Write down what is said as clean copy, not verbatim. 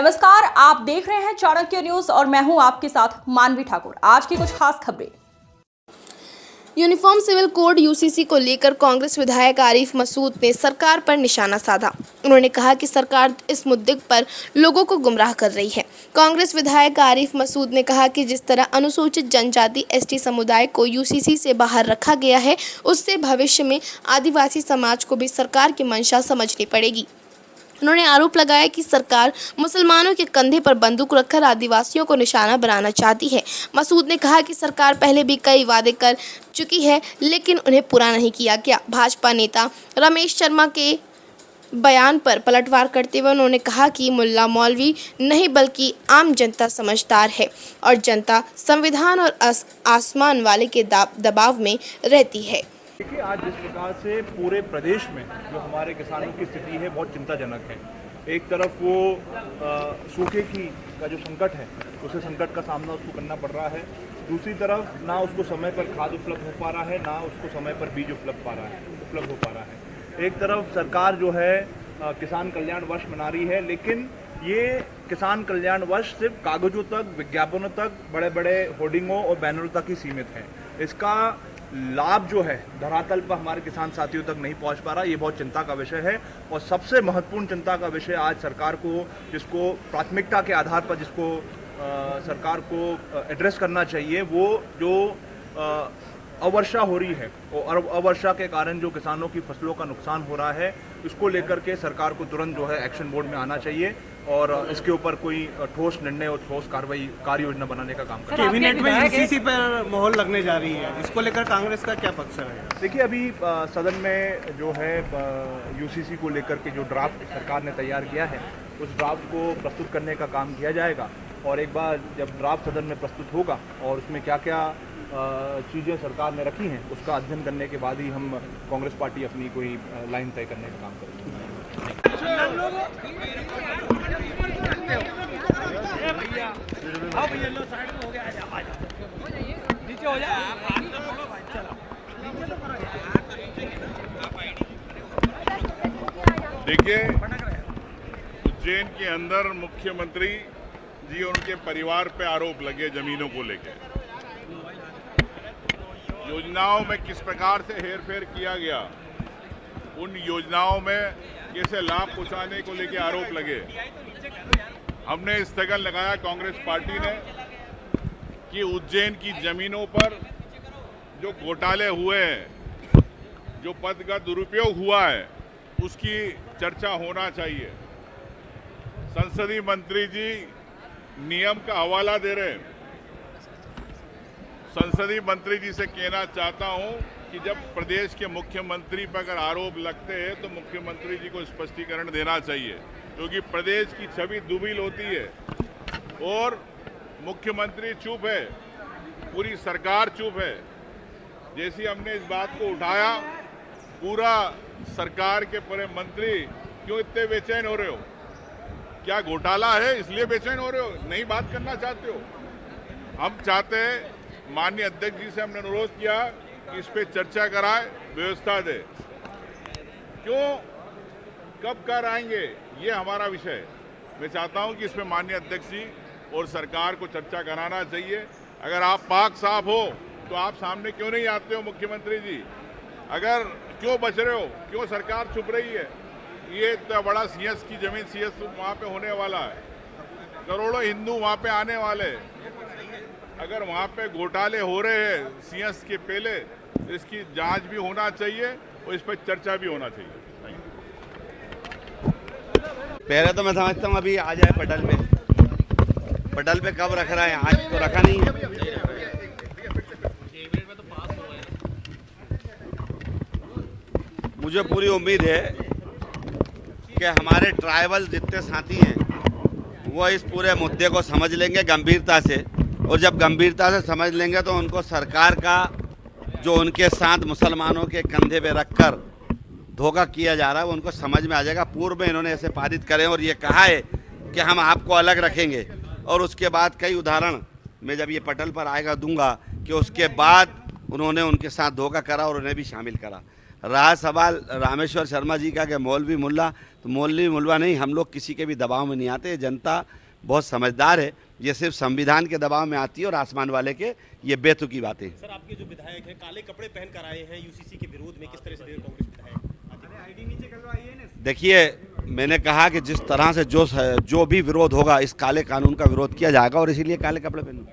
नमस्कार, आप देख रहे हैं चाणक्य न्यूज और मैं हूं आपके साथ मानवी ठाकुर। आज की कुछ खास खबरें। यूनिफॉर्म सिविल कोड यूसीसी को लेकर कांग्रेस विधायक आरिफ मसूद ने सरकार पर निशाना साधा। उन्होंने कहा कि सरकार इस मुद्दे पर लोगों को गुमराह कर रही है। कांग्रेस विधायक आरिफ मसूद ने कहा कि जिस तरह अनुसूचित जनजाति एसटी समुदाय को यूसीसी से बाहर रखा गया है, उससे भविष्य में आदिवासी समाज को भी सरकार की मंशा समझनी पड़ेगी। उन्होंने आरोप लगाया कि सरकार मुसलमानों के कंधे पर बंदूक रखकर आदिवासियों को निशाना बनाना चाहती है। मसूद ने कहा कि सरकार पहले भी कई वादे कर चुकी है, लेकिन उन्हें पूरा नहीं किया गया। भाजपा नेता रमेश शर्मा के बयान पर पलटवार करते हुए उन्होंने कहा कि मुल्ला मौलवी नहीं बल्कि आम जनता समझदार है और जनता संविधान और आसमान वाले के दबाव में रहती है। देखिए, आज जिस प्रकार से पूरे प्रदेश में जो हमारे किसानों की स्थिति है बहुत चिंताजनक है। एक तरफ वो सूखे का जो संकट है, उसे संकट का सामना उसको करना पड़ रहा है। दूसरी तरफ ना उसको समय पर खाद उपलब्ध हो पा रहा है, ना उसको समय पर बीज उपलब्ध हो पा रहा है। एक तरफ सरकार जो है किसान कल्याण वर्ष मना रही है, लेकिन ये किसान कल्याण वर्ष सिर्फ कागजों तक, विज्ञापनों तक, बड़े बड़े होर्डिंगों और बैनरों तक ही सीमित है। इसका लाभ जो है धरातल पर हमारे किसान साथियों तक नहीं पहुंच पा रहा। ये बहुत चिंता का विषय है और सबसे महत्वपूर्ण चिंता का विषय आज सरकार को, जिसको प्राथमिकता के आधार पर जिसको सरकार को एड्रेस करना चाहिए, वो जो अवर्षा हो रही है और अवर्षा के कारण जो किसानों की फसलों का नुकसान हो रहा है, इसको लेकर के सरकार को तुरंत जो है एक्शन मोड में आना चाहिए और इसके ऊपर कोई ठोस निर्णय और ठोस कार्य योजना बनाने का काम करें। कैबिनेट में यूसीसी पर मोहर लगने जा रही है, इसको लेकर कांग्रेस का क्या पक्ष है? देखिए, अभी सदन में जो है यूसीसी को लेकर के जो ड्राफ्ट सरकार ने तैयार किया है, उस ड्राफ्ट को प्रस्तुत करने का काम किया जाएगा और एक बार जब ड्राफ्ट सदन में प्रस्तुत होगा और उसमें क्या क्या चीज़ें सरकार ने रखी हैं, उसका अध्ययन करने के बाद ही हम कांग्रेस पार्टी अपनी कोई लाइन तय करने का काम करेगी। देखिए, उज्जैन के अंदर मुख्यमंत्री जी और उनके परिवार पे आरोप लगे जमीनों को लेकर, योजनाओं में किस प्रकार से हेरफेर किया गया, उन योजनाओं में कैसे लाभ पहुंचाने को लेकर आरोप लगे। हमने स्थगन लगाया कांग्रेस पार्टी ने कि उज्जैन की जमीनों पर जो घोटाले हुए हैं, जो पद का दुरुपयोग हुआ है, उसकी चर्चा होना चाहिए। संसदीय मंत्री जी नियम का हवाला दे रहे हैं। संसदीय मंत्री जी से कहना चाहता हूं कि जब प्रदेश के मुख्यमंत्री पर अगर आरोप लगते हैं तो मुख्यमंत्री जी को स्पष्टीकरण देना चाहिए, क्योंकि प्रदेश की छवि दुर्बल होती है और मुख्यमंत्री चुप है, पूरी सरकार चुप है। जैसे हमने इस बात को उठाया, पूरा सरकार के पूरे मंत्री क्यों इतने बेचैन हो रहे हो? क्या घोटाला है इसलिए बेचैन हो रहे हो? नहीं बात करना चाहते हो? हम चाहते हैं, माननीय अध्यक्ष जी से हमने अनुरोध किया कि इस पे चर्चा कराए, व्यवस्था दे। क्यों, कब कर आएंगे, ये हमारा विषय है। मैं चाहता हूं कि इस पे माननीय अध्यक्ष जी और सरकार को चर्चा कराना चाहिए। अगर आप पाक साफ हो तो आप सामने क्यों नहीं आते हो मुख्यमंत्री जी? अगर क्यों बच रहे हो, क्यों सरकार चुप रही है? ये इतना बड़ा सीएस की जमीन, सीएस वहाँ पे होने वाला है, करोड़ों हिंदू वहाँ पे आने वाले हैं। अगर वहाँ पे घोटाले हो रहे हैं सीएस के पहले, इसकी जांच भी होना चाहिए और इस पर चर्चा भी होना चाहिए। पहले तो मैं समझता हूँ अभी आ जाए पटल पे कब रख रहा है, आज तो रखा नहीं है। मुझे पूरी उम्मीद है कि हमारे ट्राइबल जितने साथी हैं वो इस पूरे मुद्दे को समझ लेंगे गंभीरता से, और जब गंभीरता से समझ लेंगे तो उनको सरकार का जो उनके साथ मुसलमानों के कंधे पे रखकर धोखा किया जा रहा है वो उनको समझ में आ जाएगा। पूर्व में इन्होंने ऐसे पारित करे और ये कहा है कि हम आपको अलग रखेंगे, और उसके बाद कई उदाहरण मैं जब ये पटल पर आएगा दूंगा कि उसके बाद उन्होंने उनके साथ धोखा करा और उन्हें भी शामिल करा। रहा सवाल रामेश्वर शर्मा जी का कि मौलवी मुल्ला, तो मौलवी मुल्ला नहीं, हम लोग किसी के भी दबाव में नहीं आते। जनता बहुत समझदार है, ये सिर्फ संविधान के दबाव में आती है और आसमान वाले के ये बेतुकी बातें। सर, आपके जो विधायक हैं काले कपड़े पहन कर आए हैं यूसीसी के विरोध में, किस तरह से कांग्रेस विधायक? देखिए, मैंने कहा कि जिस तरह से जो भी विरोध होगा इस काले कानून का विरोध किया जाएगा और इसीलिए काले कपड़े पहनूंगा।